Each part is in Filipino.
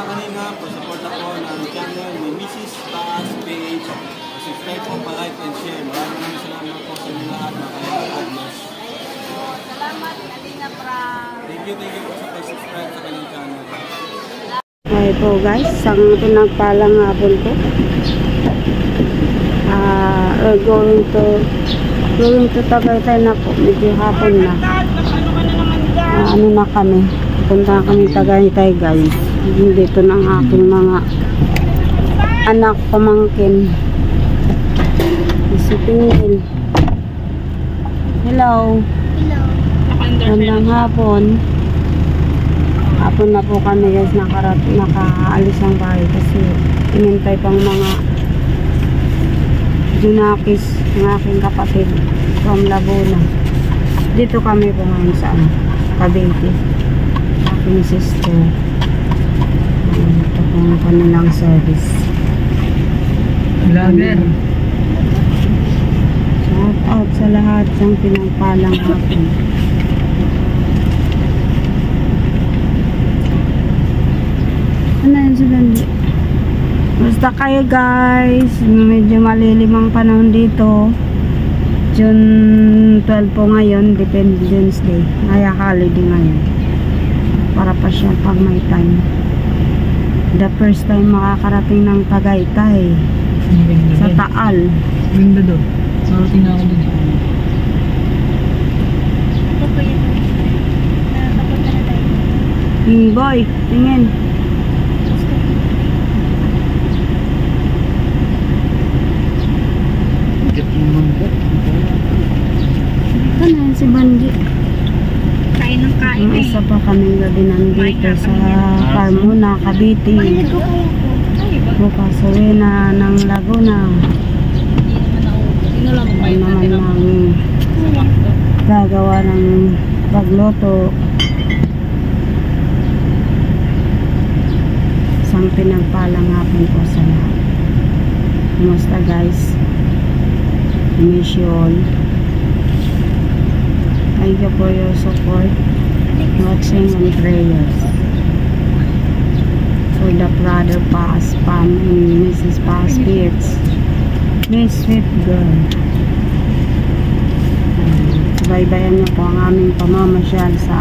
mga kanina, support ako ng channel ni Mrs. Taas Page. Subscribe po, pa-like and share. Maraming salamat po sa inyo lahat, mga kanina. Salamat, Kalina Prang. Thank you po sa pag-subscribe sa kanyang channel. Ay po guys, isang pinagpalang hapon po. Going to Tagaytay na po. Medyo hapon na. Ano na kami. Punta kami Tagaytay guys. Dito ng aking mga anak pamangkin. Si Tingin. Hello. Gandang hapon. Hapon na po kami guys. Nakaalis ang bahay kasi inintay pang mga junakis ng aking kapatid from Laguna. Dito kami po ngayon sa Cavite. Aking sister. Ito po ang kanilang service. Vlogger. Shout out sa lahat ng pinagpalang hapon. Ano yun sila? Basta kayo guys, medyo malilim ang panahon dito. June 12 po ngayon, Independence Day. Kaya holiday ngayon. Para pa siya pag may time. The first time makakarating ng Tagaytay. Sa Taal. Ganda doon. Sarating na ako doon. Boy, tingin. Ano yan si Bandi? Kain ng kain eh. Isa pa kaming gabi nandito sa Carmona, Cavite. Bukas uwi na ng Laguna. Ay naman namin gagawa ng pagluto. Isang pinagpalang hapon po sa lahat. Kumusta guys? Miss you all. Thank you for your support, watching and prayers. For the brother Paz, Pam, and Mrs. Paz Beats. Miss Sweet Girl. Subaybayan niyo po ang aming pamamasyal sa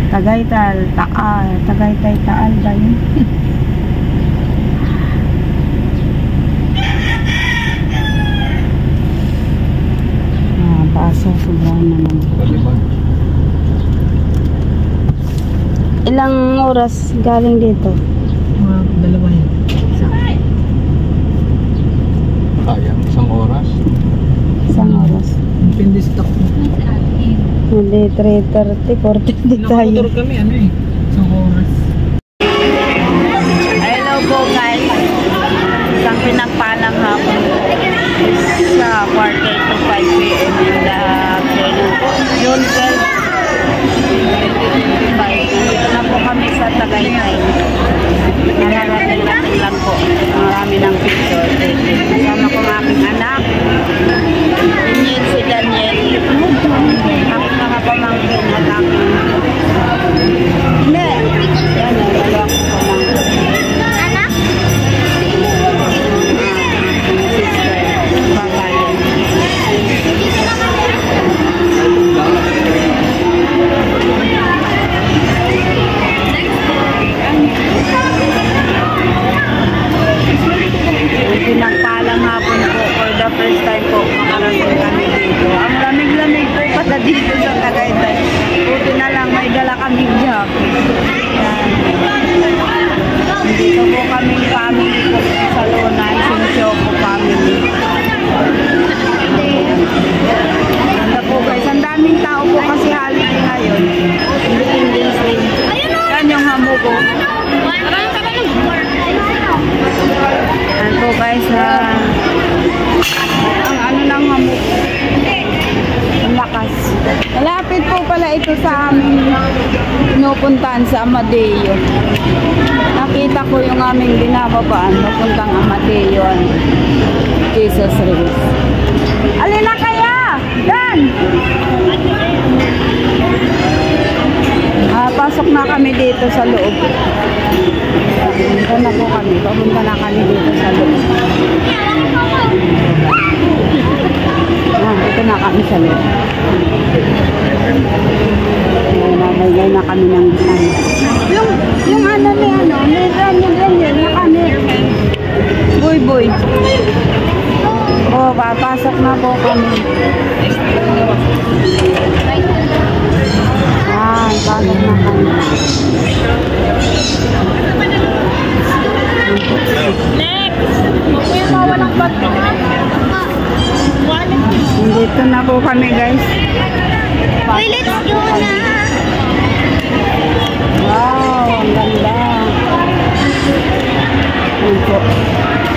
Tagaytay Taal ba yun? Paso, sobrang naman. Ilang oras galing dito? Dalawa yun. Sayang, isang oras. Isang oras. Depende sa takbo. Hindi, 3:30, 4:30 tayo. Nakamotor kami, ano eh. Isang oras. Hello po guys. Isang pinagpalang hapon sa quarter to 5 p.m. in the afternoon. June 12, 2025. Dito na po kami sa Tagaytay. Nararating lang po. Marami ng picture. Kasama ko ng aking anak. Daniel, si Daniel. Aking mga pamangkin at aking hindi. Yan o, dalawa ko pamangkin. Anak? Pinagpalang hapon po for the first time po makarating kami dito. Ang lamig-lamig po pata dito sa Tagaytay. Buti na lang may dala kaming jacket. Dito po kaming family po sa Luna, Sinsyo po family. Ganda po guys, ang daming tao po kasi holiday ngayon. Independence Day. Yan yung hamugo. Yan po guys, ang ano ng hamog, ang lakas. Malapit po pala ito sa aming pinupuntahan sa Amadeo. Nakita ko yung aming binababaan papuntang Amadeo, Jesus Reyes. Alin na kaya? Dan! papasok na kami dito sa loob. Dito na po kami. Papunta na kami dito sa loob. Dito na kami sa loob. Nagay na kami ng yung ano ni ano, yun na kami. Boy. Oh, papasok na po kami. Pasok na kami. Next! Makuya mo walang bato. Dito na po kami, guys. Uy, let's go na! Wow, ang ganda.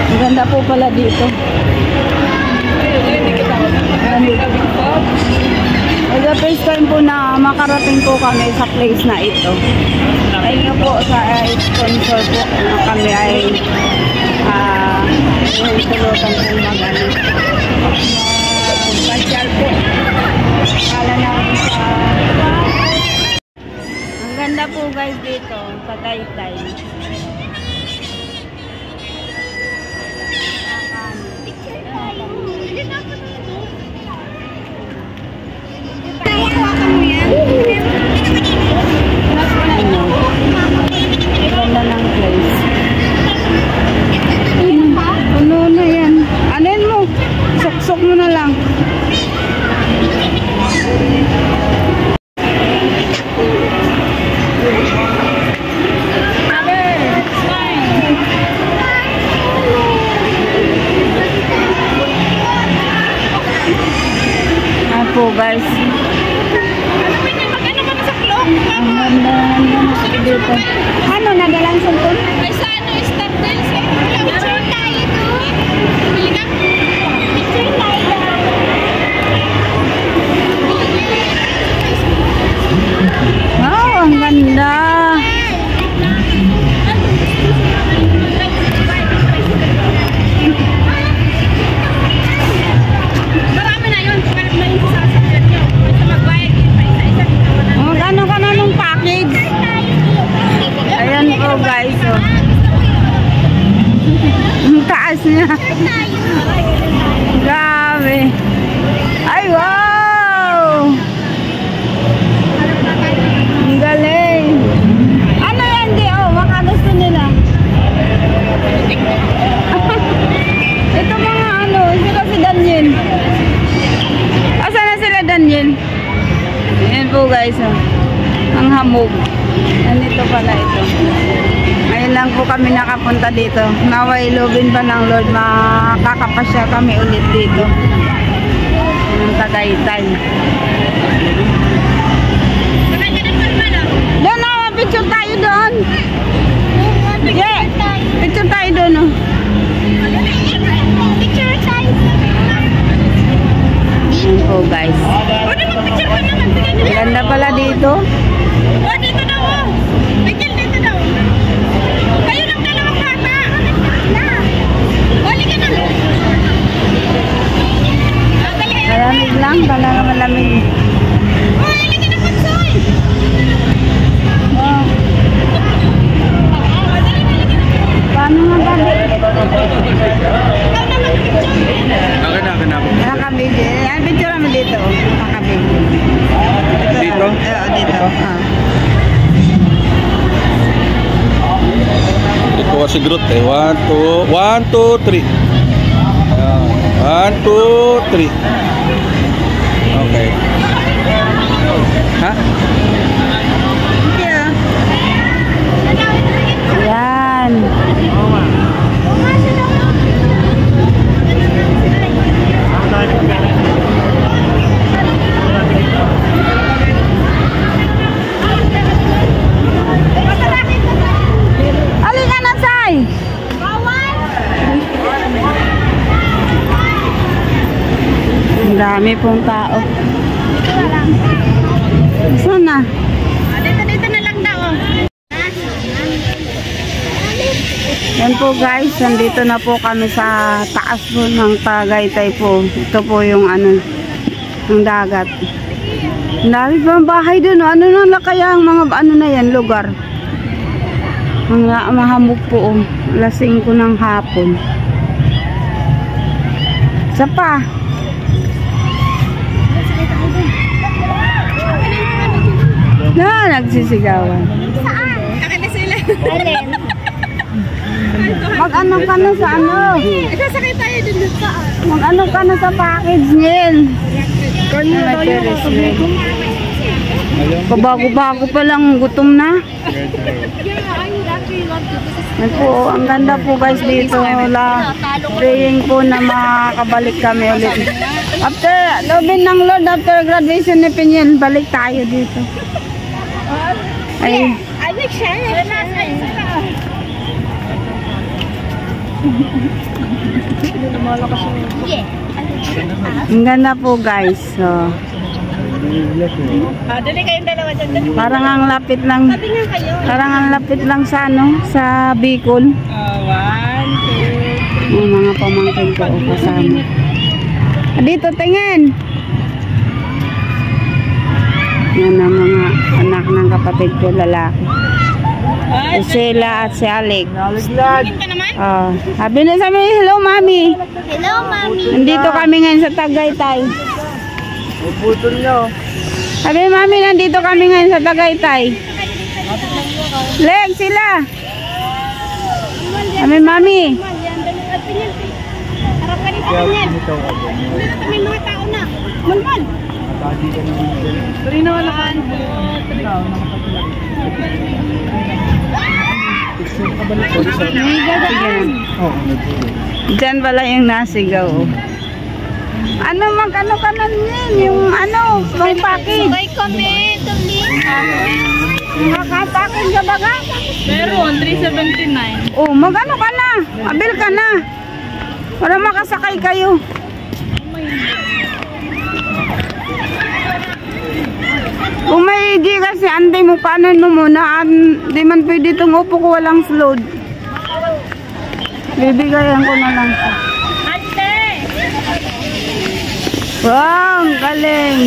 Ang ganda po pala dito. The first time po na makarating po kami sa place na ito. Thank you po sa sponsor po na kami ay tulutan po mag-ano. Pasyal po. Kala namin sa... Ang ganda po guys dito sa Taytay. Ganda ng place. Ano na yan? Anin mo? Suksok mo na lang. Ayan po guys. Ang ganda dito. Ano, nagalang sungkon? Ay, sa ano, start na yun. Picture tayo doon. Bili ka? Picture tayo. Wow, ang ganda. Marami na yun. Parang may sasakyan nyo. Basta magbayad yun. Isa-isa. Ano ka na nung package? Ayan po guys. Oh. Ang taas niya. Grabe. Ay wow! Ang galing. Ano yan di? Oh, baka gusto nila. Ito mga ano, sila si Daniel. Asan na sila Daniel? Ayan po guys. Oh. Ang hamog. Nandito pala ito. Ngayon lang po kami nakapunta dito. Naway lobin pa ng Lord, makakapasya kami ulit dito. Ng Tagaytay. Doon na, picture tayo doon. Yeah, picture tayo doon. Oh. Picture tayo. Ayan po guys. Picture ka naman. Ganda pala dito. Oh, dito daw, oh. Michael, dito daw. Kayo ng dalawang bata. Huli ka na. Malamig lang, talaga malamig. Oh, huli ka na, Pansoy. Oh. Paano nga ba? Ikaw naman, picture. Nakabidyo. Ay, picture mo dito. Nakabidyo. Dito? Dito. Ito kasi growth eh. 1, 2, 3. 1, 2, 3. Okay. Ha? Yan. Alika na, Say! Ang dami pong tao. Saan na? Dito na lang daw, oh. Yan po guys, nandito na po kami sa taas po ng Tagaytay po. Ito po yung ano, ng dagat. Dami pa bahay doon. Ano na kaya ang mga ano na yan, lugar? Mga mahamog po. Lasing ko ng hapon. Isa pa. Na, nagsisigawan. Saan? Kakita sila. Alin? Mag-ano ka na sa ano? Sasakay tayo dun saan? Mag-ano ka na sa package, Nil? Kabago-bago pa lang, gutom na. Ay po, ang ganda po guys dito. Praying po na makakabalik kami ulit. After, lobin ng Lord, after graduation ni Piniel, balik tayo dito. Ay, I will share it. Yeah. ang ganda po guys. So, Dali kayong dalawa dyan. Dali. parang ang lapit lang. Sabi nga kayo. Parang ang lapit lang sa ano, sa Bicol. 1, 2, Yung mga pamangkin ko o kasama. Dito, tingin! Yan ang mga anak ng kapatid ko lalaki. Si Sheila at si Alec. tingin ka naman? Sabi na sa amin, hello mami. Hello, mami. Nandito kami ngayon sa Tagaytay. Uputol nyo. Sabi mami, nandito kami ngayon sa Tagaytay. Leg, sila. Sabi mami. Harap ka dito, Daniel. May mga tao na. Malmal. Diyan pala yung nasigaw. Ano magkano ka na yun? Yung ano, pang package. Sabay kami. Dali. Makapackage ka ba ka? Meron, 379. Oh, magano ka na? Abil ka na. Para makasakay kayo. Kung may G kasi antay mo, kanan mo muna. Di man pwede itong upo ko walang load. Bibigayan ko na lang siya. Ate! Wow, ang galing.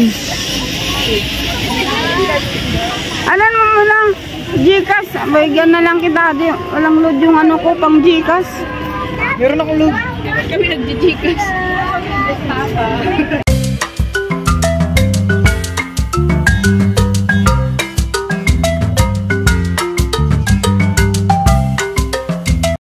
Anan mo muna? Gcash. Bigyan na lang kita. Di, walang load yung ano ko pang Gcash. Meron akong load. Kami nag-Gcash.